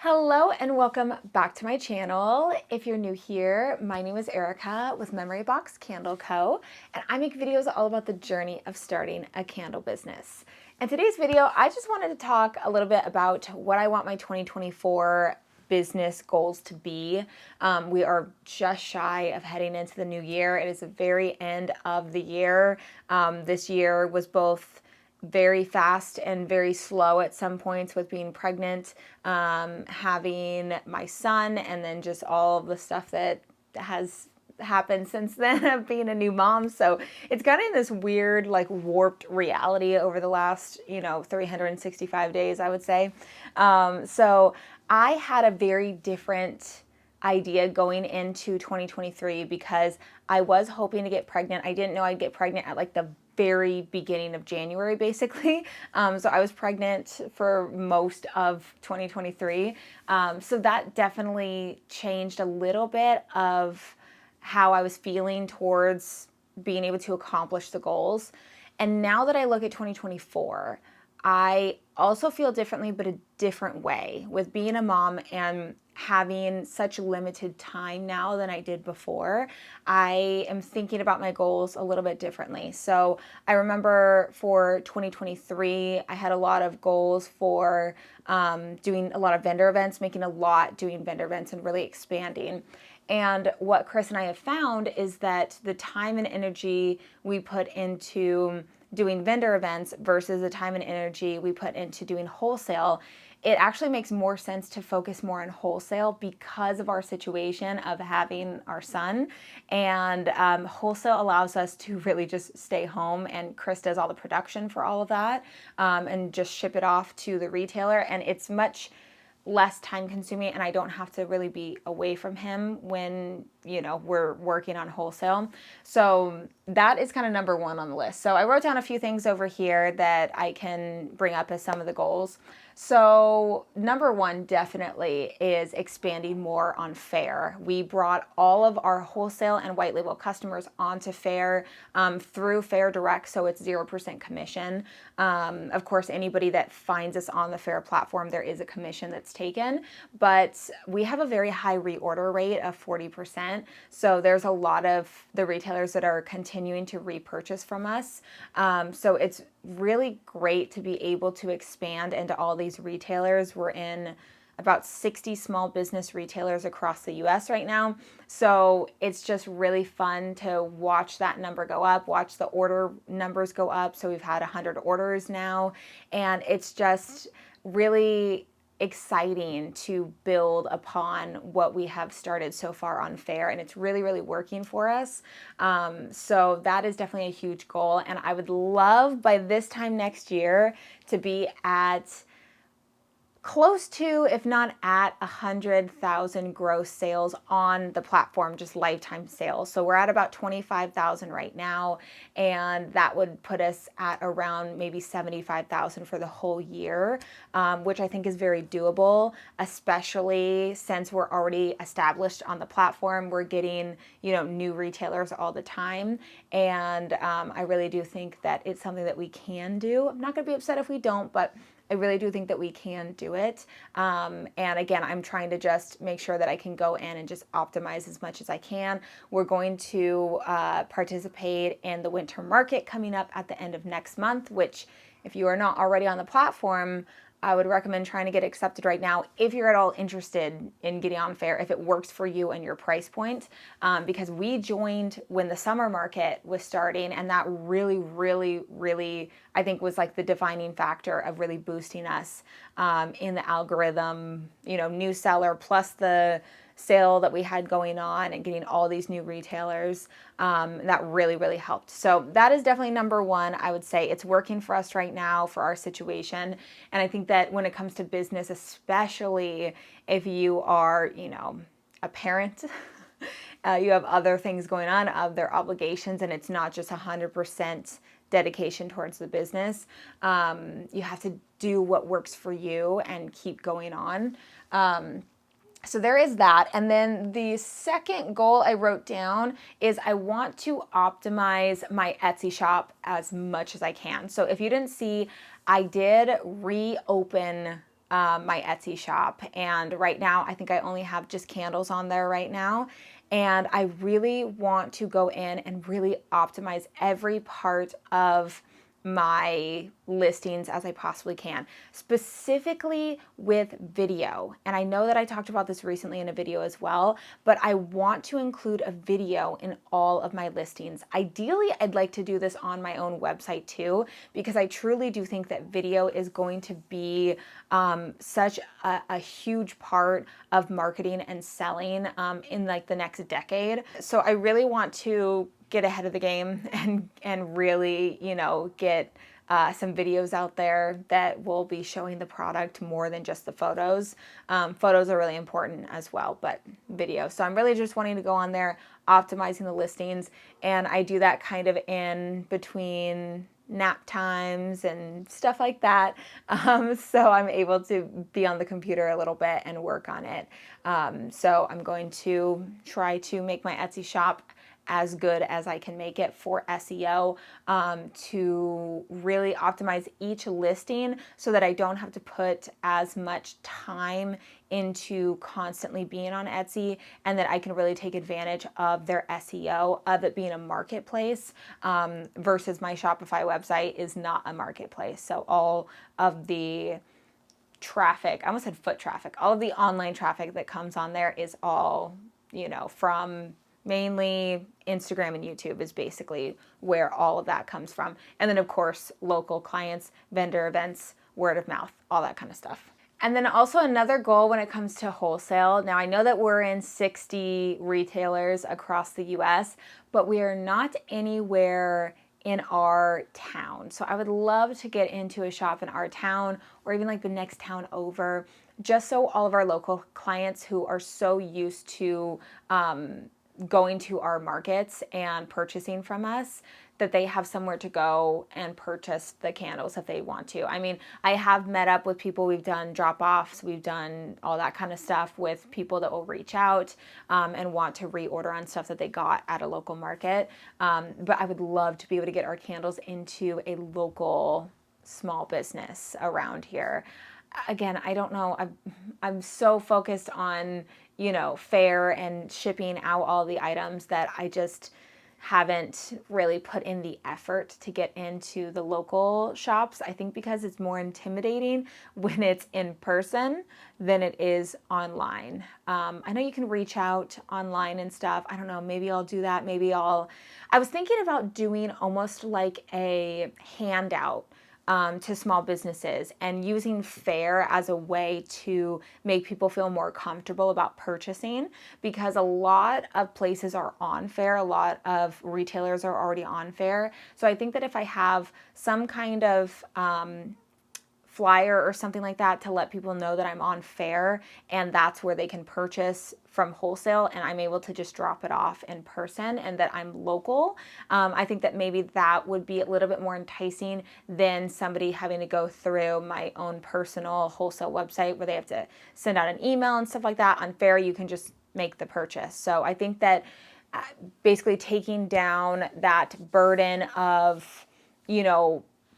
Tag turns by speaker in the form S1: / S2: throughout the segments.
S1: Hello and welcome back to my channel. If you're new here, my name is Erica with Memory Box Candle Co. and I make videos all about the journey of starting a candle business. In today's video, I just wanted to talk a little bit about what I want my 2024 business goals to be. We are just shy of heading into the new year. It is the very end of the year. This year was both very fast and very slow at some points with being pregnant, having my son, and then just all of the stuff that has happened since then of being a new mom. So it's gotten this weird, like warped reality over the last, 365 days, I would say. So I had a very different idea going into 2023 because I was hoping to get pregnant. I didn't know I'd get pregnant at like the very beginning of January, basically. So I was pregnant for most of 2023. So that definitely changed a little bit of how I was feeling towards being able to accomplish the goals. And now that I look at 2024, I also feel differently, but a different way with being a mom and having such limited time now than I did before. I am thinking about my goals a little bit differently. So I remember for 2023, I had a lot of goals for doing a lot of vendor events, doing vendor events and really expanding. And what Chris and I have found is that the time and energy we put into doing vendor events versus the time and energy we put into doing wholesale, it actually makes more sense to focus more on wholesale because of our situation of having our son. And wholesale allows us to really just stay home, and Chris does all the production for all of that and just ship it off to the retailer. And it's much less time consuming, and I don't have to really be away from him when we're working on wholesale. So that is kind of number one on the list. So I wrote down a few things over here that I can bring up as some of the goals. So number one definitely is expanding more on Fair. We brought all of our wholesale and white label customers onto Fair through Fair Direct, so it's 0% commission. Of course, anybody that finds us on the Fair platform, there is a commission that's taken, but we have a very high reorder rate of 40%. So there's a lot of the retailers that are continuing to repurchase from us. So it's really great to be able to expand into all these retailers. We're in about 60 small business retailers across the US right now. So it's just really fun to watch that number go up, watch the order numbers go up. So we've had 100 orders now, and it's just really exciting to build upon what we have started so far on Fair, and it's really, really working for us. So that is definitely a huge goal, and I would love by this time next year to be at close to, if not at 100,000 gross sales on the platform, just lifetime sales. So we're at about 25,000 right now, and that would put us at around maybe 75,000 for the whole year, which I think is very doable, especially since we're already established on the platform. We're getting, new retailers all the time, and I really do think that it's something that we can do. I'm not going to be upset if we don't, but I really do think that we can do it. And again, I'm trying to just make sure that I can go in and just optimize as much as I can. We're going to participate in the winter market coming up at the end of next month, which if you are not already on the platform, I would recommend trying to get accepted right now if you're at all interested in getting on Fair, if it works for you and your price point, because we joined when the summer market was starting, and that really, really, really, I think was like the defining factor of really boosting us in the algorithm, new seller plus the sale that we had going on and getting all these new retailers. That really, really helped. So that is definitely number one. I would say it's working for us right now for our situation. And I think that when it comes to business, especially if you are, a parent, you have other things going on, other obligations, and it's not just 100% dedication towards the business. You have to do what works for you and keep going on. So there is that. And then the second goal I wrote down is I want to optimize my Etsy shop as much as I can. So if you didn't see, I did reopen my Etsy shop. And right now, I think I only have just candles on there right now. And I really want to go in and really optimize every part of my listings as I possibly can, specifically with video. And I know that I talked about this recently in a video as well, but I want to include a video in all of my listings. Ideally, I'd like to do this on my own website too, because I truly do think that video is going to be such a huge part of marketing and selling in like the next decade. So I really want to get ahead of the game and really, get some videos out there that will be showing the product more than just the photos. Photos are really important as well, but video. So I'm really just wanting to go on there, optimizing the listings, and I do that kind of in between nap times and stuff like that. So I'm able to be on the computer a little bit and work on it. So I'm going to try to make my Etsy shop as good as I can make it for SEO, to really optimize each listing so that I don't have to put as much time into constantly being on Etsy, and that I can really take advantage of their SEO, of it being a marketplace, versus my Shopify website is not a marketplace. So all of the traffic, I almost said foot traffic, all of the online traffic that comes on there is all, from mainly Instagram and YouTube is basically where all of that comes from. And then of course, local clients, vendor events, word of mouth, all that kind of stuff. And then also another goal when it comes to wholesale. Now I know that we're in 60 retailers across the US, but we are not anywhere in our town. So I would love to get into a shop in our town or even like the next town over, just so all of our local clients who are so used to going to our markets and purchasing from us, that they have somewhere to go and purchase the candles if they want to. I mean, I have met up with people, we've done drop-offs, we've done all that kind of stuff with people that will reach out and want to reorder on stuff that they got at a local market. But I would love to be able to get our candles into a local small business around here. Again, I don't know, I'm so focused on, fair and shipping out all the items that I just haven't really put in the effort to get into the local shops. I think because it's more intimidating when it's in person than it is online. I know you can reach out online and stuff. I don't know, maybe I'll do that. I was thinking about doing almost like a handout to small businesses and using FAIR as a way to make people feel more comfortable about purchasing, because a lot of places are on FAIR, a lot of retailers are already on FAIR. So I think that if I have some kind of flyer or something like that to let people know that I'm on FAIR and that's where they can purchase from wholesale, and I'm able to just drop it off in person and that I'm local, I think that maybe that would be a little bit more enticing than somebody having to go through my own personal wholesale website where they have to send out an email and stuff like that. On FAIR, you can just make the purchase. So I think that basically taking down that burden of,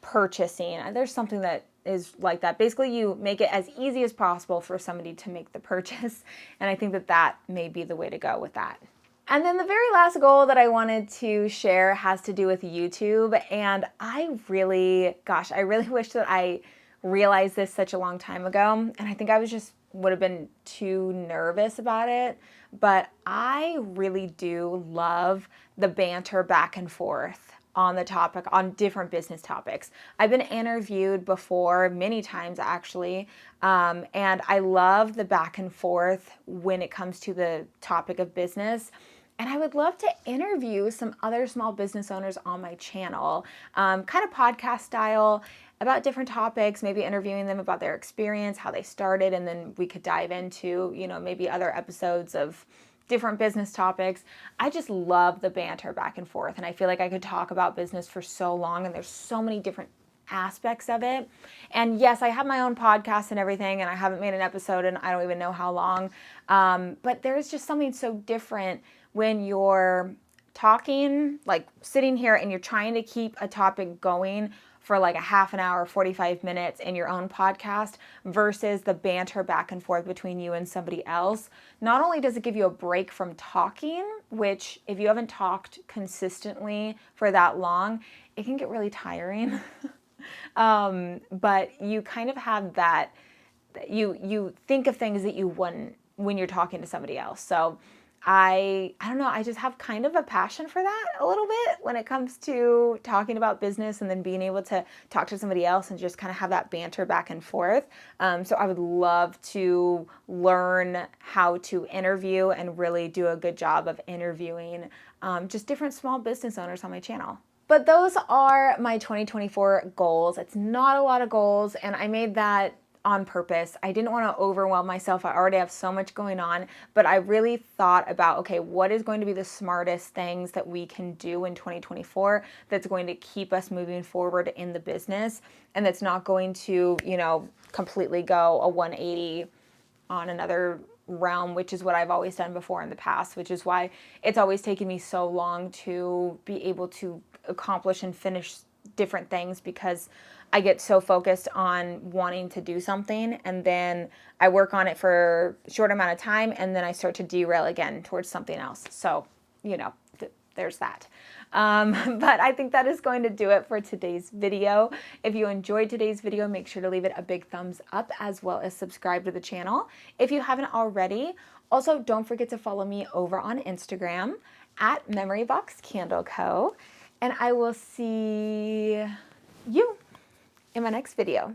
S1: purchasing, and there's something that is like that. Basically, you make it as easy as possible for somebody to make the purchase. And I think that that may be the way to go with that. And then the very last goal that I wanted to share has to do with YouTube. And I really wish that I realized this such a long time ago. And I think I would have been too nervous about it. But I really do love the banter back and forth on the topic, on different business topics. I've been interviewed before many times actually, and I love the back and forth when it comes to the topic of business. And I would love to interview some other small business owners on my channel, kind of podcast style, about different topics, maybe interviewing them about their experience, how they started, and then we could dive into, maybe other episodes of different business topics. I just love the banter back and forth, and I feel like I could talk about business for so long, and there's so many different aspects of it. And yes, I have my own podcast and everything, and I haven't made an episode in I don't even know how long, but there's just something so different when you're talking, like sitting here and you're trying to keep a topic going for like a half an hour, 45 minutes in your own podcast versus the banter back and forth between you and somebody else. Not only does it give you a break from talking, which if you haven't talked consistently for that long, it can get really tiring. But you kind of have that, you think of things that you wouldn't when you're talking to somebody else. So I don't know, I just have kind of a passion for that a little bit when it comes to talking about business and then being able to talk to somebody else and just kind of have that banter back and forth. So I would love to learn how to interview and really do a good job of interviewing just different small business owners on my channel. But those are my 2024 goals. It's not a lot of goals, and I made that on purpose. I didn't want to overwhelm myself. I already have so much going on, but I really thought about, okay, what is going to be the smartest things that we can do in 2024 that's going to keep us moving forward in the business and that's not going to, you know, completely go a 180 on another realm, which is what I've always done before in the past, which is why it's always taken me so long to be able to accomplish and finish different things, because I get so focused on wanting to do something and then I work on it for a short amount of time and then I start to derail again towards something else. So, you know, there's that. But I think that is going to do it for today's video. If you enjoyed today's video, make sure to leave it a big thumbs up as well as subscribe to the channel if you haven't already. Also, don't forget to follow me over on Instagram at Memory Box Candle Co. And I will see you in my next video.